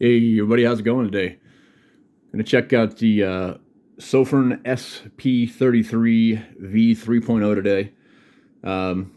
Hey everybody, how's it going today? Gonna check out the Sofirn SP33 V3.0 today. Um,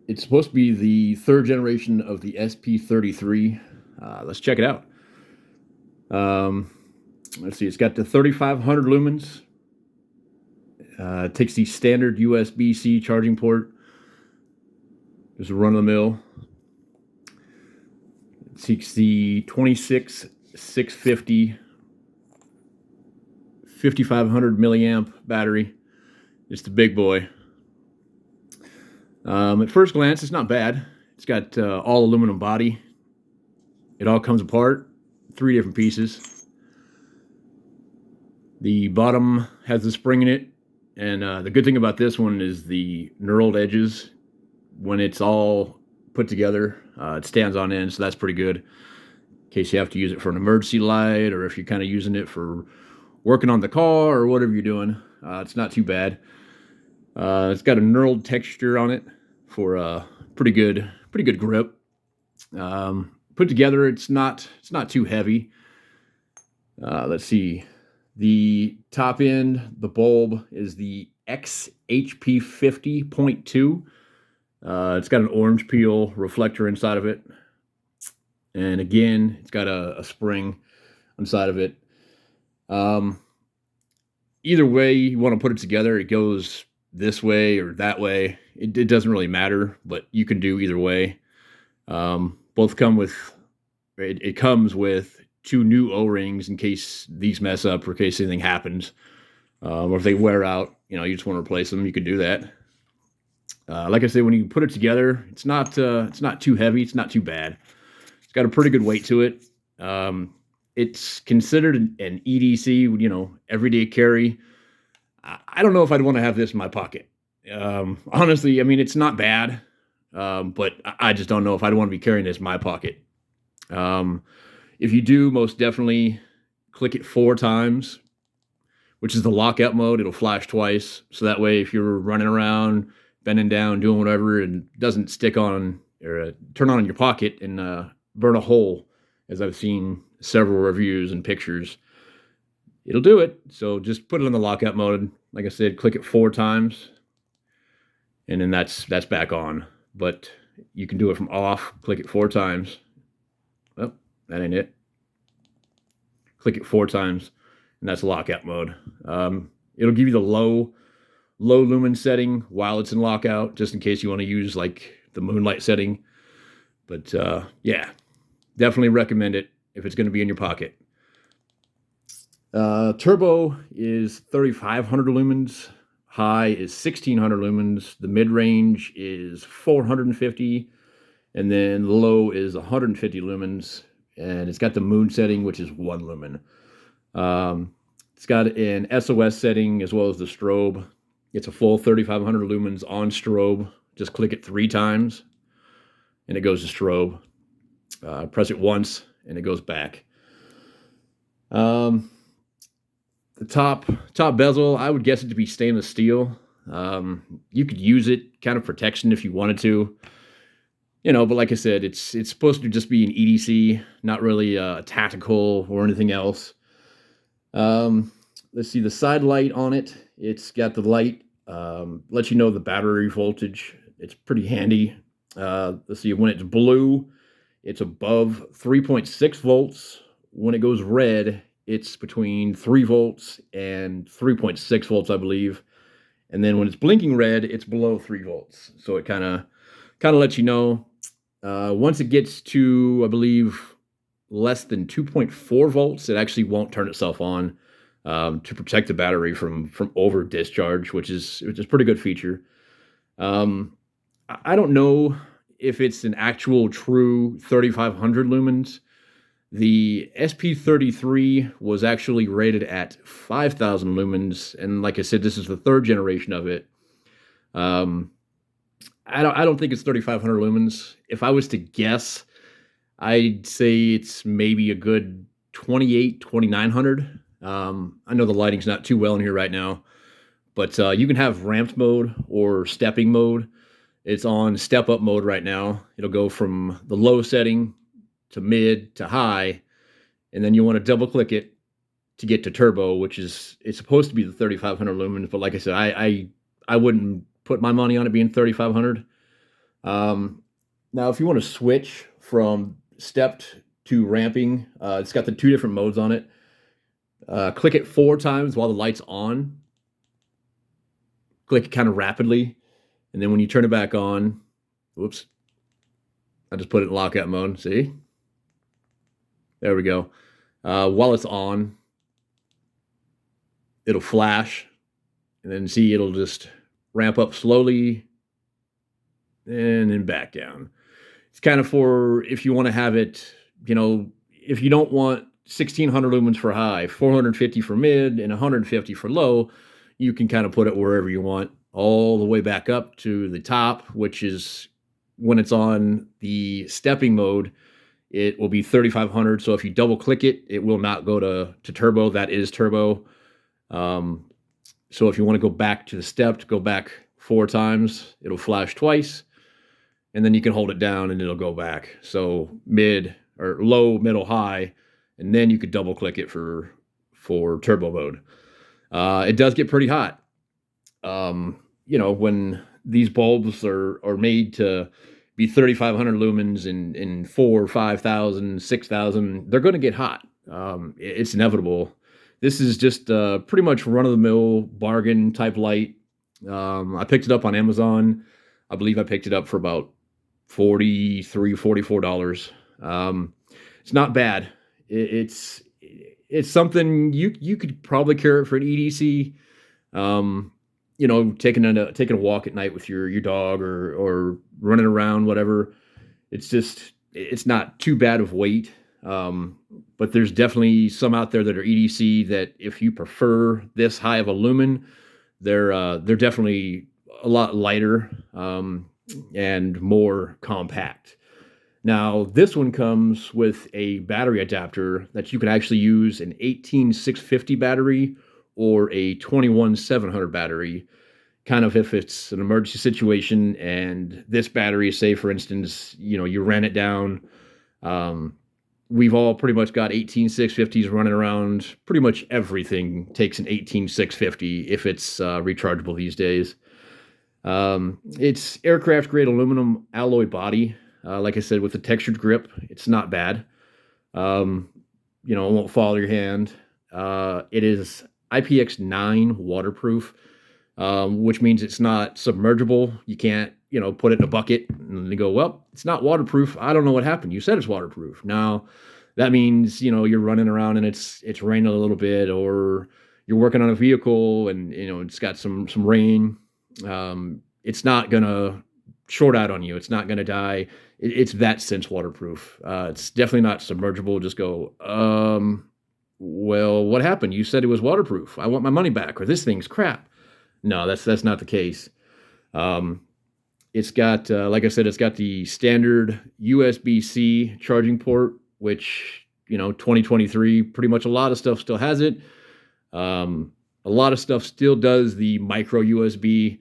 it's supposed to be the third generation of the SP33. Let's check it out. Um, let's see, it's got the 3500 lumens. It takes the standard USB-C charging port. Just a run-of-the-mill. It takes the 26650 5500 milliamp battery. It's the big boy. At first glance, it's not bad. It's got all aluminum body. It all comes apart, 3 different pieces. The bottom has the spring in it, and the good thing about this one is the knurled edges. When it's all put together, it stands on end, so that's pretty good. In case you have to use it for an emergency light, or if you're kind of using it for working on the car or whatever you're doing, it's not too bad. It's got a knurled texture on it for pretty good grip. Put together, it's not too heavy. Let's see. The top end, the bulb is the XHP 50.2. It's got an orange peel reflector inside of it, and again, it's got a spring inside of it. Either way you want to put it together, it goes this way or that way. It doesn't really matter, but you can do either way. Both come with, it comes with 2 new O-rings in case these mess up or in case anything happens. Or if they wear out, you just want to replace them, you can do that. Like I said, when you put it together, it's not too heavy, it's not too bad. It's got a pretty good weight to it. It's considered an EDC, everyday carry. I don't know if I'd want to have this in my pocket. Honestly, I mean, it's not bad, but I just don't know if I'd want to be carrying this in my pocket. If you do, most definitely click it 4 times, which is the lockout mode. It'll flash twice, so that way if you're running around, bending down, doing whatever, and it doesn't stick on or turn on in your pocket and burn a hole, as I've seen several reviews and pictures. It'll do it. So just put it in the lockout mode. Like I said, click it 4 times, and then that's back on. But you can do it from off. Click it 4 times. Oh, that ain't it. Click it 4 times, and that's lockout mode. It'll give you the low lumen setting while it's in lockout, just in case you want to use like the moonlight setting. But yeah, definitely recommend it if it's going to be in your pocket. Turbo is 3,500 lumens. High is 1,600 lumens. The mid-range is 450. And then low is 150 lumens. And it's got the moon setting, which is 1 lumen. It's got an SOS setting as well as the strobe. It's a full 3,500 lumens on strobe. Just click it 3 times, and it goes to strobe. Press it once, and it goes back. The top bezel, I would guess it to be stainless steel. You could use it kind of protection if you wanted to, but like I said, it's supposed to just be an EDC, not really tactical or anything else. Let's see the side light on it. It's got the light, lets you know the battery voltage. It's pretty handy. Let's see, when it's blue, it's above 3.6 volts. When it goes red, it's between 3 volts and 3.6 volts, I believe. And then when it's blinking red, it's below 3 volts. So it kind of lets you know. Once it gets to, I believe, less than 2.4 volts, it actually won't turn itself on to protect the battery from over discharge, which is a pretty good feature. I don't know if it's an actual true 3,500 lumens. The SP33 was actually rated at 5,000 lumens, and like I said, this is the 3rd generation of it. I don't think it's 3,500 lumens. If I was to guess, I'd say it's maybe a good 2,900. I know the lighting's not too well in here right now, but you can have ramped mode or stepping mode. It's on step up mode right now. It'll go from the low setting to mid to high, and then you want to double click it to get to turbo, which is it's supposed to be the 3,500 lumens, but like I said, I wouldn't put my money on it being 3,500. Now, if you want to switch from stepped to ramping, it's got the two different modes on it. Click it 4 times while the light's on. Click it kind of rapidly, and then when you turn it back on, whoops, I just put it in lockout mode. See? There we go. While it's on, it'll flash, and then see it'll just ramp up slowly and then back down. It's kind of for if you want to have it, if you don't want 1600 lumens for high, 450 for mid, and 150 for low, you can kind of put it wherever you want, all the way back up to the top, which is when it's on the stepping mode, it will be 3,500. So if you double click it, it will not go to turbo. That is turbo. So if you want to go back to the stepped, go back 4 times, it'll flash twice, and then you can hold it down and it'll go back. So mid or low, middle, high, and then you could double click it for turbo mode. It does get pretty hot. When these bulbs are made to be 3,500 lumens in 4,000, 5,000, 6,000, they're going to get hot. It's inevitable. This is just pretty much run-of-the-mill bargain type light. I picked it up on Amazon. I believe I picked it up for about $43, $44. It's not bad. It's something you could probably carry it for an EDC. Taking a walk at night with your dog or running around, whatever. It's not too bad of weight. But there's definitely some out there that are EDC that if you prefer this high of a lumen, they're definitely a lot lighter and more compact. Now, this one comes with a battery adapter that you can actually use an 18650 battery or a 21700 battery, kind of if it's an emergency situation and this battery, say for instance, you ran it down. We've all pretty much got 18650s running around. Pretty much everything takes an 18650 if it's rechargeable these days. It's aircraft grade aluminum alloy body. Like I said, with the textured grip, it's not bad. It won't fall out of your hand. It is IPX9 waterproof, which means it's not submergible. You can't, put it in a bucket and they go, well, it's not waterproof. I don't know what happened. You said it's waterproof. Now, that means, you're running around and it's raining a little bit, or you're working on a vehicle and, it's got some rain. It's not going to short out on you. It's not going to die. It's that sense waterproof. It's definitely not submergible. Just go, well, what happened? You said it was waterproof. I want my money back, or this thing's crap. No, that's not the case. It's got, like I said, it's got the standard USB-C charging port, which, 2023, pretty much a lot of stuff still has it. A lot of stuff still does the micro USB,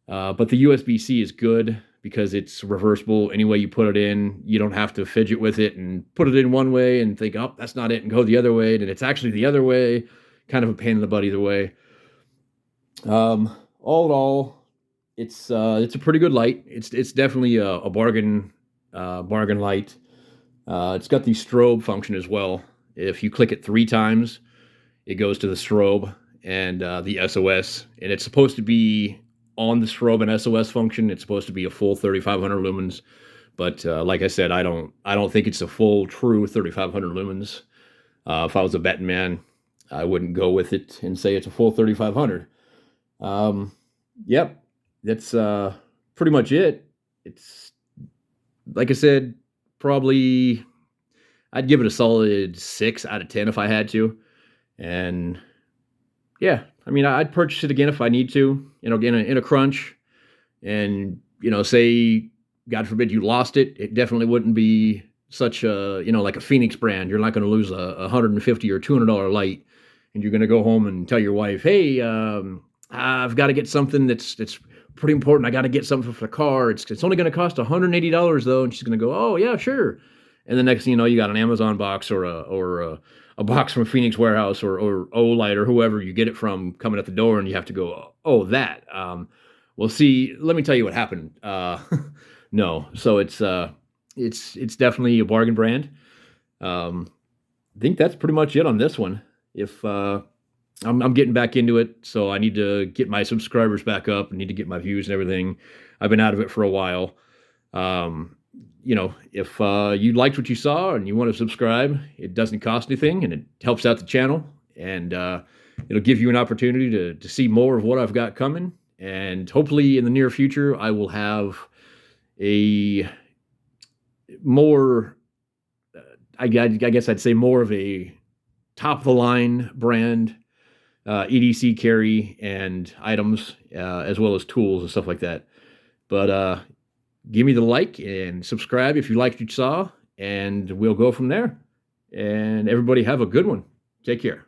but the USB-C is good because it's reversible. Any way you put it in, you don't have to fidget with it and put it in one way and think, oh, that's not it, and go the other way, and it's actually the other way. Kind of a pain in the butt either way. All in all, it's a pretty good light. It's definitely a bargain light. It's got the strobe function as well. If you click it 3 times, it goes to the strobe and the SOS, and it's supposed to be on the strobe and SOS function. It's supposed to be a full 3,500 lumens, but like I said, I don't think it's a full true 3,500 lumens. If I was a betting man, I wouldn't go with it and say it's a full 3,500. Yep, that's pretty much it. It's, like I said, probably I'd give it a solid 6 out of 10 if I had to. And yeah, I mean, I'd purchase it again if I need to, again, in a crunch. And, say, God forbid you lost it, it definitely wouldn't be such a, like a Phoenix brand. You're not going to lose a $150 or $200 light, and you're going to go home and tell your wife, hey, I've got to get something that's pretty important. I got to get something for the car. It's only going to cost $180 though. And she's going to go, oh yeah, sure. and the next thing you know, you got an Amazon box or a box from Phoenix Warehouse or Olight or whoever you get it from coming at the door, and you have to go, oh, that. Well, see, let me tell you what happened. No, so it's definitely a bargain brand. Um, I think that's pretty much it on this one. If I'm getting back into it, so I need to get my subscribers back up. I need to get my views and everything. I've been out of it for a while. Um, if you liked what you saw and you want to subscribe, it doesn't cost anything and it helps out the channel. And it'll give you an opportunity to see more of what I've got coming. And hopefully in the near future, I will have a more, I guess I'd say more of a top of the line brand EDC carry and items, as well as tools and stuff like that. But give me the like and subscribe if you liked what you saw, and we'll go from there. And everybody have a good one. Take care.